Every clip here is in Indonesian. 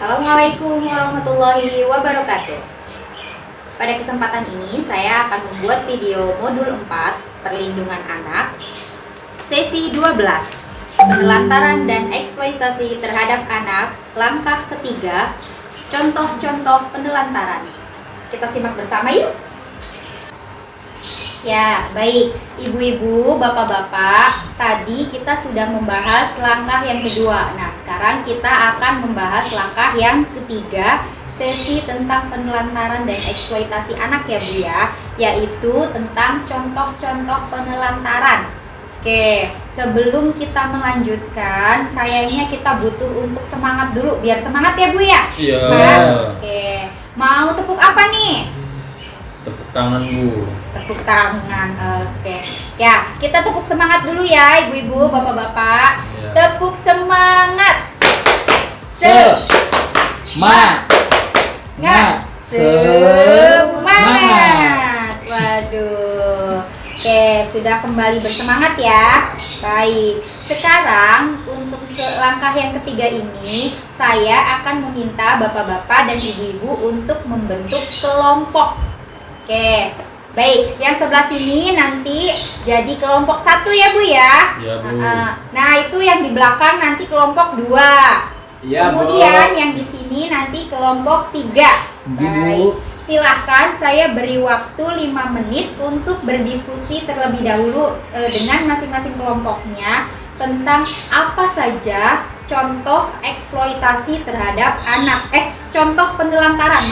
Assalamualaikum warahmatullahi wabarakatuh. Pada kesempatan ini saya akan membuat video modul 4 perlindungan anak sesi 12 penelantaran dan eksploitasi terhadap anak, langkah ketiga, contoh-contoh penelantaran. Kita simak bersama yuk. Ya, baik ibu-ibu, bapak-bapak, tadi kita sudah membahas langkah yang kedua. Nah, sekarang kita akan membahas langkah yang ketiga, sesi tentang penelantaran dan eksploitasi anak ya Bu ya, yaitu tentang contoh-contoh penelantaran. Oke, sebelum kita melanjutkan, kayaknya kita butuh untuk semangat dulu, biar semangat ya Bu ya? Iya. Oke, mau tepuk apa nih? Tepuk tangan Bu. Tepuk tangan, oke. Ya, kita tepuk semangat dulu ya ibu-ibu, bapak-bapak. Ya. Tepuk semangat. Semangat. Waduh. Oke, sudah kembali bersemangat ya. Baik, sekarang untuk langkah yang ketiga ini, saya akan meminta bapak-bapak dan ibu-ibu untuk membentuk kelompok. Oke, baik. Yang sebelah sini nanti jadi kelompok 1 ya Bu ya. Iya Bu. Nah itu yang di belakang nanti kelompok 2. Iya Bu. Kemudian yang di sini nanti kelompok 3. Baik. Silahkan saya beri waktu 5 menit untuk berdiskusi terlebih dahulu dengan masing-masing kelompoknya tentang apa saja contoh eksploitasi terhadap anak. Contoh penelantaran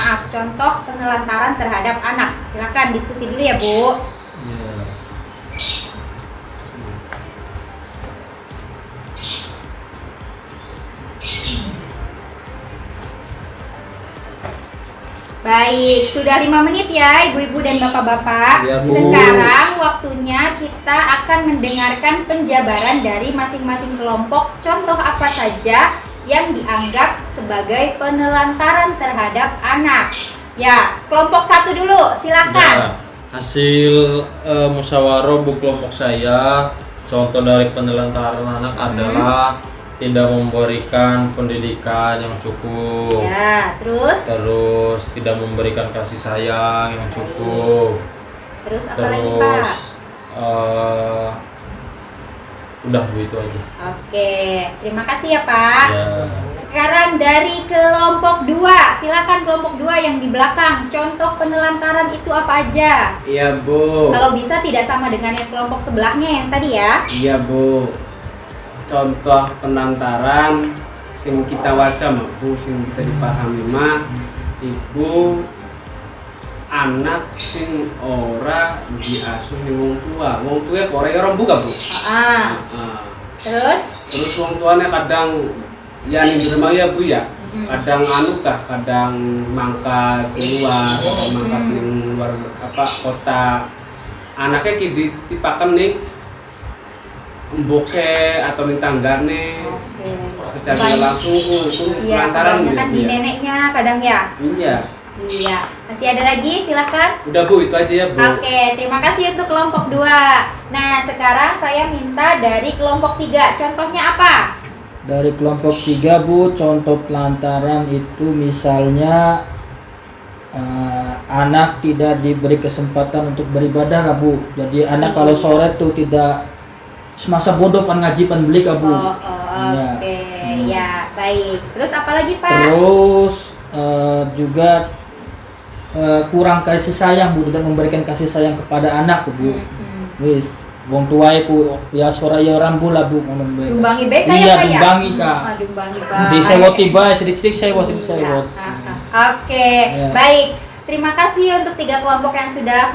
terhadap anak. Silakan diskusi dulu ya Bu. Iya. Baik, sudah 5 menit ya ibu-ibu dan bapak-bapak. Ya, Bu. Sekarang waktunya kita akan mendengarkan penjabaran dari masing-masing kelompok. Contoh apa saja yang dianggap sebagai penelantaran terhadap anak. Ya, kelompok 1 dulu, silakan. Ya, hasil musyawarah Bu kelompok saya, contoh dari penelantaran anak adalah tidak memberikan pendidikan yang cukup. Ya, terus Tidak memberikan kasih sayang yang cukup. Terus apa lagi Pak? Udah Bu, itu aja. Oke, terima kasih ya Pak. Ya. Sekarang dari kelompok 2, silakan kelompok 2 yang di belakang. Contoh penelantaran itu apa aja? Iya Bu. Kalau bisa tidak sama dengan yang kelompok sebelahnya yang tadi ya. Iya Bu. Contoh penantaran sing kita waca mah Bu, sing bisa dipahami mah ibu anak sing ora diasuh ning wong tua. Wong tua Korea orang buka Bu. Terus? Terus wong tuanya kadang ya ning rumah ya Bu ya. Kadang kadang mangkat keluar, mangkat ning luar kota. Anaknya ditipakan nih mboke atau ning tanggane. Secara langsung itu Iya, lantaran kan di neneknya kadang ya. Iya. Iya. Masih ada lagi, silakan. Udah Bu, itu aja ya Bu. Oke, terima kasih untuk kelompok 2. Nah, sekarang saya minta dari kelompok 3. Contohnya apa? Dari kelompok 3 Bu, contoh pelantaran itu misalnya anak tidak diberi kesempatan untuk beribadah Bu. Jadi anak kalau sore tuh tidak semasa bodoh pan ngaji pan beli Bu. Oke. Ya, baik. Terus apa lagi Pak? Terus juga kurang kasih sayang Bu, tidak memberikan kasih sayang kepada anak Bu. Wis wong tuae ku ya sora ya orang pula Bu ngono. Dumbangi beka iya, ya Pak ya? dumbangi Kak. Dumbangi Pak. Di sewoti bae sedikit sewot. Oke, Ya. baik. Terima kasih untuk 3 kelompok yang sudah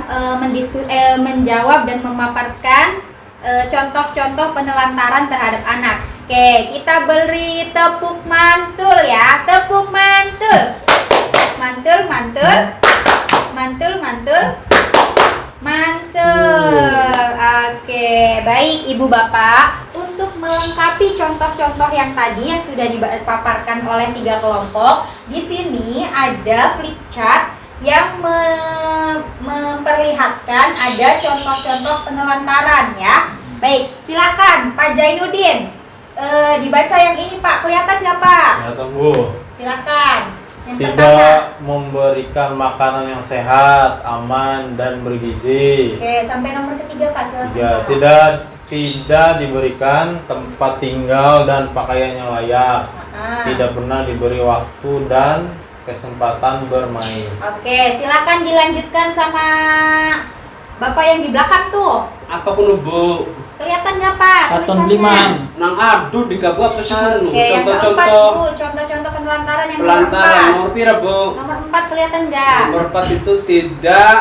menjawab dan memaparkan contoh-contoh penelantaran terhadap anak. Oke, kita beri tepuk mantul ya. Tepuk mantul. Mantul. Oke, baik Ibu Bapak. Untuk melengkapi contoh-contoh yang tadi yang sudah dipaparkan oleh 3 kelompok, di sini ada flip chart yang memperlihatkan ada contoh-contoh penelantaran ya. Baik, silakan Pak Jainuddin. Dibaca yang ini Pak, kelihatan nggak Pak? Kelihatan Bu. Silakan. Yang pertama. Tidak memberikan makanan yang sehat, aman dan bergizi. Oke, sampai nomor ketiga Pak, silakan. Ya, Pak. tidak diberikan tempat tinggal dan pakaian yang layak. Ah. Tidak pernah diberi waktu dan kesempatan bermain. Oke, silakan dilanjutkan sama Bapak yang di belakang tuh. Apa kuno Bu? Kelihatan nggak Pak? Katon tulisannya? Bliman. Nang adu digabu apa sih kuno? Oke, yang keempat Contoh-contoh Bu, contoh-contoh penelantaran yang pelantaran nomor nomor pira Bu? 4. Nomor 4 kelihatan nggak? Nomor 4 itu tidak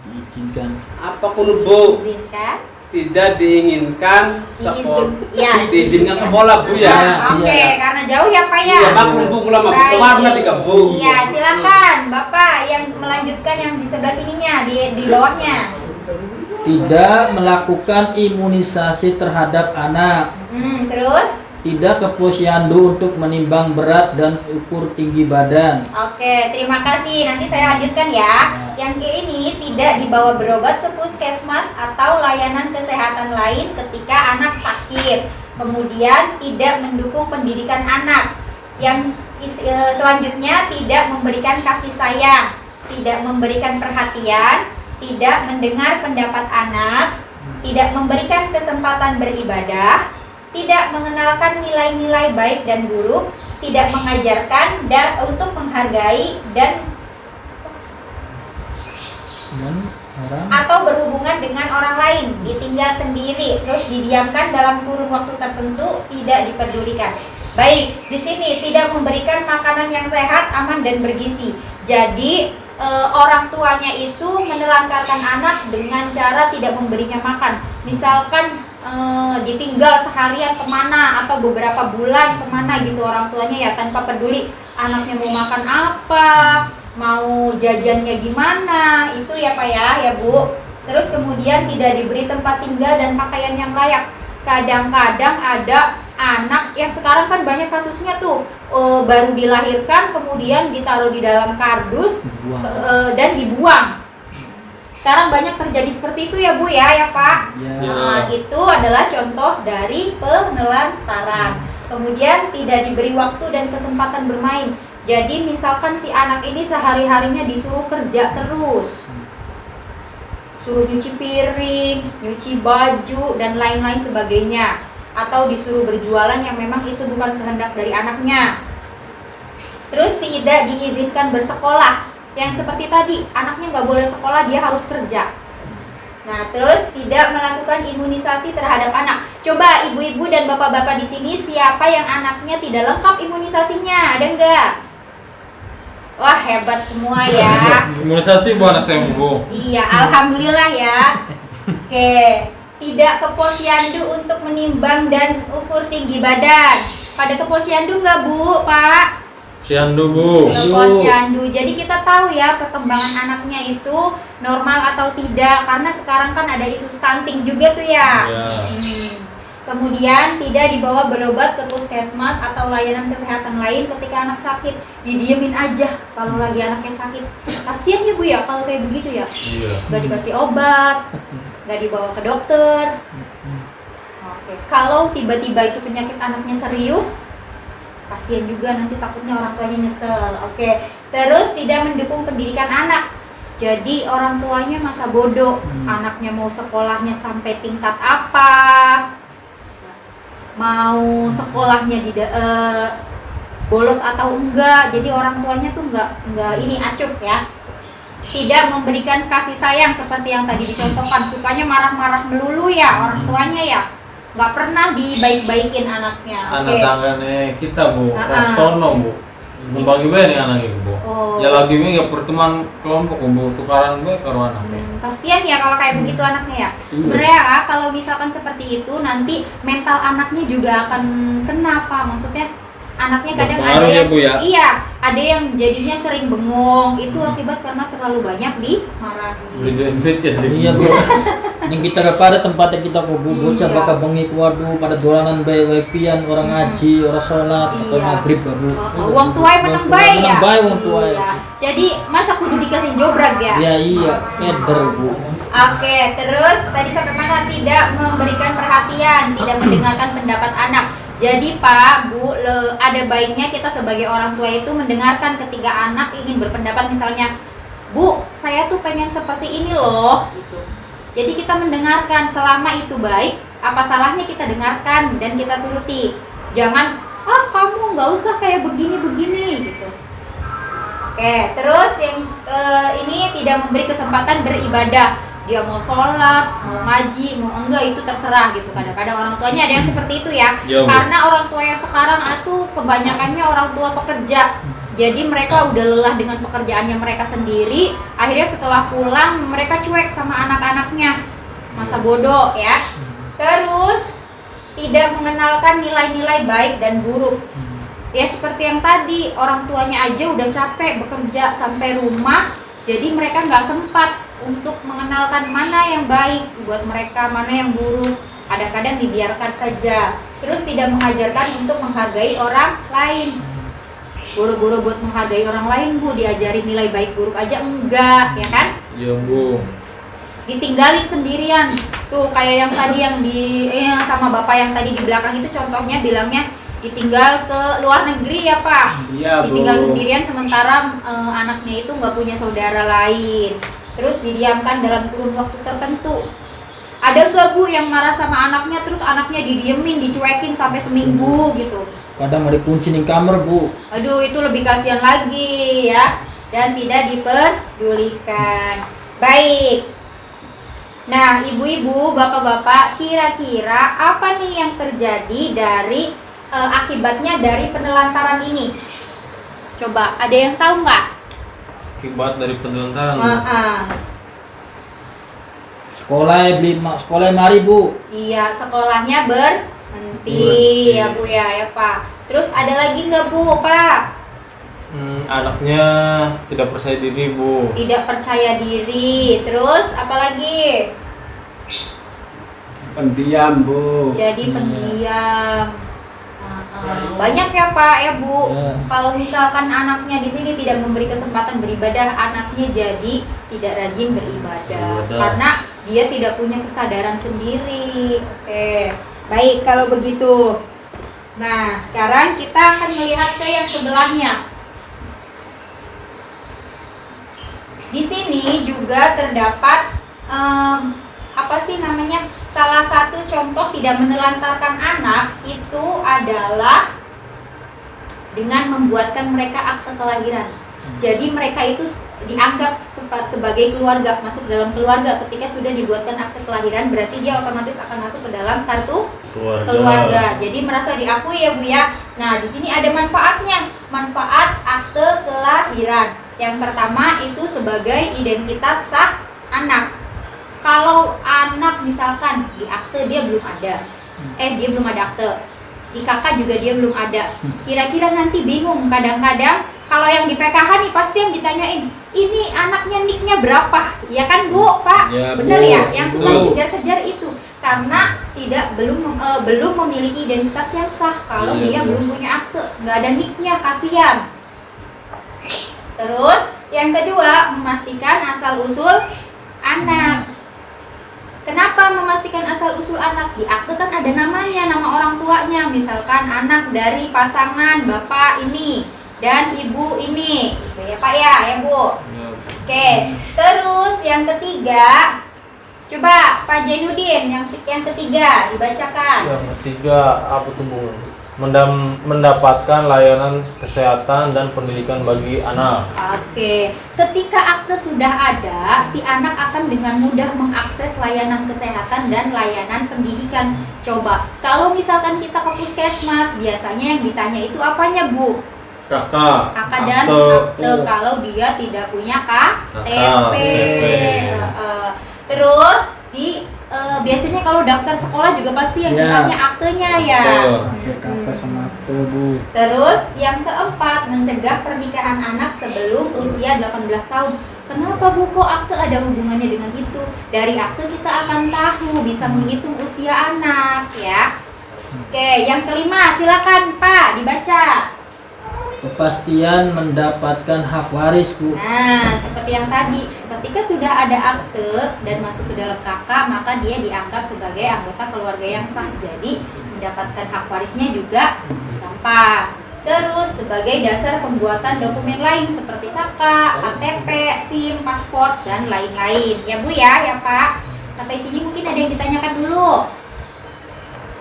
Diizinkan. apa kuno Bu? Izinkan. Tidak diinginkan sekolah. Ya, Diizinkan sekolah Bu ya. Ya. Oke, Iya. karena jauh ya Pak ya. Iya, maklum Bu kula mah Baik. warna digabu. Iya, silakan Bapak yang melanjutkan yang di sebelah sininya, di bawahnya. Tidak melakukan imunisasi terhadap anak. Terus? Tidak ke posyandu untuk menimbang berat dan ukur tinggi badan. Oke, terima kasih. Nanti saya lanjutkan ya. Yang ini tidak dibawa berobat ke puskesmas atau layanan kesehatan lain ketika anak sakit. Kemudian tidak mendukung pendidikan anak. Yang selanjutnya tidak memberikan kasih sayang, tidak memberikan perhatian, tidak mendengar pendapat anak, tidak memberikan kesempatan beribadah, tidak mengenalkan nilai-nilai baik dan buruk, tidak mengajarkan dan untuk menghargai dan orang atau berhubungan dengan orang lain, ditinggal sendiri, terus didiamkan dalam kurun waktu tertentu, tidak dipedulikan. Baik, di sini tidak memberikan makanan yang sehat, aman dan bergizi. Jadi orang tuanya itu menelantarkan anak dengan cara tidak memberinya makan. Misalkan ditinggal seharian kemana atau beberapa bulan kemana gitu orang tuanya ya, tanpa peduli anaknya mau makan apa, mau jajannya gimana, itu ya Pak ya Bu. Terus kemudian tidak diberi tempat tinggal dan pakaian yang layak. Kadang-kadang ada anak yang sekarang kan banyak kasusnya tuh baru dilahirkan kemudian ditaruh di dalam kardus dan dibuang. Sekarang banyak terjadi seperti itu ya Bu ya Pak. ya. Nah, itu adalah contoh dari penelantaran. Kemudian tidak diberi waktu dan kesempatan bermain. Jadi misalkan si anak ini sehari-harinya disuruh kerja terus, suruh nyuci piring, nyuci baju, dan lain-lain sebagainya, atau disuruh berjualan yang memang itu bukan kehendak dari anaknya. Terus tidak diizinkan bersekolah, yang seperti tadi, anaknya nggak boleh sekolah, dia harus kerja. Nah, terus tidak melakukan imunisasi terhadap anak. Coba ibu-ibu dan bapak-bapak di sini, siapa yang anaknya tidak lengkap imunisasinya? Ada nggak? Wah, hebat semua ya. Imunisasi Bu anak saya Bu. Iya, alhamdulillah ya. Oke, tidak ke posyandu untuk menimbang dan ukur tinggi badan. Pada ke posyandu nggak Bu, Pak? Posyandu Bu. Ke posyandu. Jadi kita tahu ya perkembangan anaknya itu normal atau tidak, karena sekarang kan ada isu stunting juga tuh ya. Ya. Kemudian tidak dibawa berobat ke puskesmas atau layanan kesehatan lain ketika anak sakit. Didiemin aja kalau lagi anaknya sakit. Kasian ya Bu ya kalau kayak begitu ya. Iya. Gak dikasih obat, gak dibawa ke dokter. Oke. Kalau tiba-tiba itu penyakit anaknya serius, kasian juga, nanti takutnya orang tuanya nyesel. Oke. Terus tidak mendukung pendidikan anak. Jadi orang tuanya masa bodoh. Anaknya mau sekolahnya sampai tingkat apa, mau sekolahnya bolos atau enggak. Jadi orang tuanya tuh enggak ini acuh ya. Tidak memberikan kasih sayang seperti yang tadi dicontohkan, sukanya marah-marah melulu ya orang tuanya ya. Enggak pernah dibaik-baikin anaknya. Anak tanggane kita Bu, Ah, Rastono Bu. Membagi bae nih anak ibu Bu. Oh. Ya lagi we ya pertemuan kelompok Bu, tukaran bae karo anaknya. Kasian ya kalau kayak begitu anaknya ya. Sebenarnya ya, kalau misalkan seperti itu nanti mental anaknya juga akan kena Pak. Maksudnya anaknya kadang ada Berpengaruh ya, yang Bu, ya? iya, ada yang jadinya sering bengong. Itu akibat karena terlalu banyak dimarahi. Beli duit ya sih. Iya Bu. Yang kita kepada tempatnya kita kok Bu, bocah Iya. bakal bengi waduh pada dolanan bae pian orang ngaji, orang sholat, atau Iya. maghrib gak Bu. Uang tuai menang bae ya. Menang bae uang tuai. Iya. Jadi masa kudu dikasih jobrag ya? Ya iya, keder Bu. Oke, terus tadi sampai mana? Tidak memberikan perhatian, tidak mendengarkan pendapat anak. Jadi Pak, Bu, ada baiknya kita sebagai orang tua itu mendengarkan ketika anak ingin berpendapat, misalnya, Bu, saya tuh pengen seperti ini loh, gitu. Jadi kita mendengarkan, selama itu baik, apa salahnya kita dengarkan dan kita turuti. Jangan, kamu nggak usah kayak begini-begini, gitu. Oke, terus yang ini tidak memberi kesempatan beribadah. Dia mau sholat, mau ngaji, mau enggak, itu terserah gitu. Kadang-kadang orang tuanya ada yang seperti itu ya. Ya, Bu. Karena orang tua yang sekarang itu kebanyakannya orang tua pekerja. Jadi mereka udah lelah dengan pekerjaannya mereka sendiri. Akhirnya setelah pulang mereka cuek sama anak-anaknya. Masa bodoh ya. Terus tidak mengenalkan nilai-nilai baik dan buruk. Ya seperti yang tadi, orang tuanya aja udah capek bekerja sampai rumah, jadi mereka nggak sempat untuk mengenalkan mana yang baik buat mereka, mana yang buruk. Kadang-kadang dibiarkan saja. Terus tidak mengajarkan untuk menghargai orang lain. Buru-buru buat menghargai orang lain, Bu, diajarin nilai baik buruk aja enggak, ya kan? Iya, Bu. Ditinggalin sendirian. Tuh kayak yang tadi yang sama bapak yang tadi di belakang itu contohnya bilangnya ditinggal ke luar negeri ya Pak. Iya, Bu. Ditinggal sendirian sementara anaknya itu nggak punya saudara lain. Terus didiamkan dalam kurun waktu tertentu. Ada nggak Bu yang marah sama anaknya terus anaknya didiemin, dicuekin sampai seminggu gitu? Kadang mau dikunci di kamar, Bu. Aduh, itu lebih kasihan lagi ya, dan tidak dipedulikan. Baik. Nah, ibu-ibu, bapak-bapak, kira-kira apa nih yang terjadi dari akibatnya dari penelantaran ini? Coba, ada yang tahu nggak? Akibat dari penelantaran. Sekolah mari, Bu. Iya, sekolahnya berhenti ya Bu ya Pak. Terus ada lagi nggak Bu, Pak? Anaknya tidak percaya diri, Bu. Tidak percaya diri. Terus apa lagi? Pendiam, Bu. Jadi pendiam. Banyak ya Pak ya Bu. Ya. Kalau misalkan anaknya di sini tidak memberi kesempatan beribadah, anaknya jadi tidak rajin beribadah karena dia tidak punya kesadaran sendiri. Oke, baik kalau begitu. Nah, sekarang kita akan melihat ke yang sebelahnya. Di sini juga terdapat apa sih namanya? Salah satu contoh tidak menelantarkan anak itu adalah dengan membuatkan mereka akte kelahiran. Jadi mereka itu dianggap sebagai keluarga, masuk dalam keluarga. Ketika sudah dibuatkan akte kelahiran, berarti dia otomatis akan masuk ke dalam kartu keluarga. Jadi merasa diakui ya Bu ya. Nah, di sini ada manfaatnya. Manfaat akte kelahiran. Yang pertama itu sebagai identitas sah anak. Kalau anak misalkan di akte dia belum ada, dia belum ada akte, di kakak juga dia belum ada, kira-kira nanti bingung. Kadang-kadang kalau yang di PKH nih pasti yang ditanyain, ini anaknya niknya berapa, ya kan Bu, Pak? Ya, Bener Bu. ya, yang suka Betul. kejar-kejar itu karena belum memiliki identitas yang sah. Kalau Iya, dia Bu. belum punya akte, nggak ada niknya, kasihan. Terus yang kedua, memastikan asal usul anak. Kenapa memastikan asal usul anak? Di akte kan ada namanya, nama orang tuanya. Misalkan anak dari pasangan bapak ini dan ibu ini, gitu ya Pak ya Bu. Oke, terus yang ketiga, coba Pak Jainuddin yang ketiga dibacakan. Yang ketiga apa tuh, Bu? Mendapatkan layanan kesehatan dan pendidikan bagi anak. Oke, ketika akte sudah ada, si anak akan dengan mudah mengakses layanan kesehatan dan layanan pendidikan. Coba, kalau misalkan kita ke puskesmas, biasanya yang ditanya itu apanya Bu? Kakak Dan akte. akte kalau dia tidak punya KTP. KTP. Terus biasanya kalau daftar sekolah juga pasti yang Ya. ditanya aktenya ya. Betul. Kakak sama akte, Bu. Terus yang keempat, mencegah pernikahan anak sebelum usia 18 tahun. Kenapa Bu kok akte ada hubungannya dengan itu? Dari akte kita akan tahu, bisa menghitung usia anak ya. Oke, yang kelima silakan Pak dibaca. Kepastian mendapatkan hak waris, Bu. Nah, seperti yang tadi, ketika sudah ada akte dan masuk ke dalam KK, maka dia dianggap sebagai anggota keluarga yang sah. Jadi mendapatkan hak warisnya juga gampang. Terus sebagai dasar pembuatan dokumen lain seperti KK, KTP, SIM, paspor, dan lain-lain. Ya Bu ya Pak. Sampai sini mungkin ada yang ditanyakan dulu.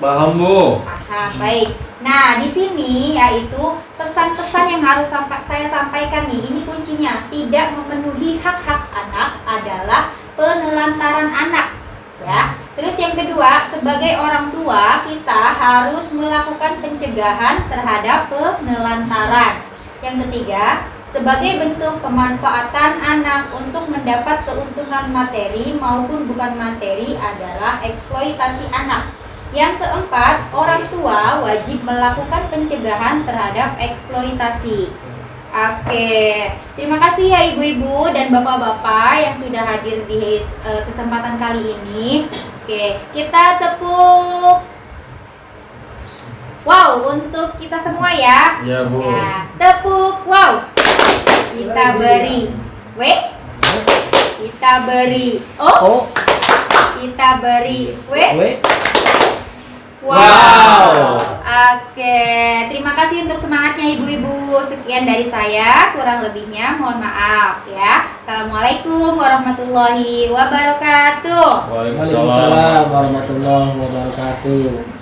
Paham Bu? Aha, baik. Nah, di sini yaitu pesan-pesan yang harus saya sampaikan nih. Ini kuncinya, tidak memenuhi hak-hak anak adalah penelantaran anak. Ya. Terus yang kedua, sebagai orang tua kita harus melakukan pencegahan terhadap penelantaran. Yang ketiga, sebagai bentuk pemanfaatan anak untuk mendapat keuntungan materi maupun bukan materi adalah eksploitasi anak. Yang keempat, orang tua wajib melakukan pencegahan terhadap eksploitasi. Oke, terima kasih ya ibu-ibu dan bapak-bapak yang sudah hadir di kesempatan kali ini. Oke, kita tepuk wow untuk kita semua ya. Ya Bu. Ya, tepuk wow. Kita beri W. Kita beri O. Oh, Kita beri W. we. Wow. Oke, terima kasih untuk semangatnya ibu-ibu. Sekian dari saya, kurang lebihnya mohon maaf ya. Assalamualaikum warahmatullahi wabarakatuh. Waalaikumsalam. Waalaikumsalam warahmatullahi wabarakatuh.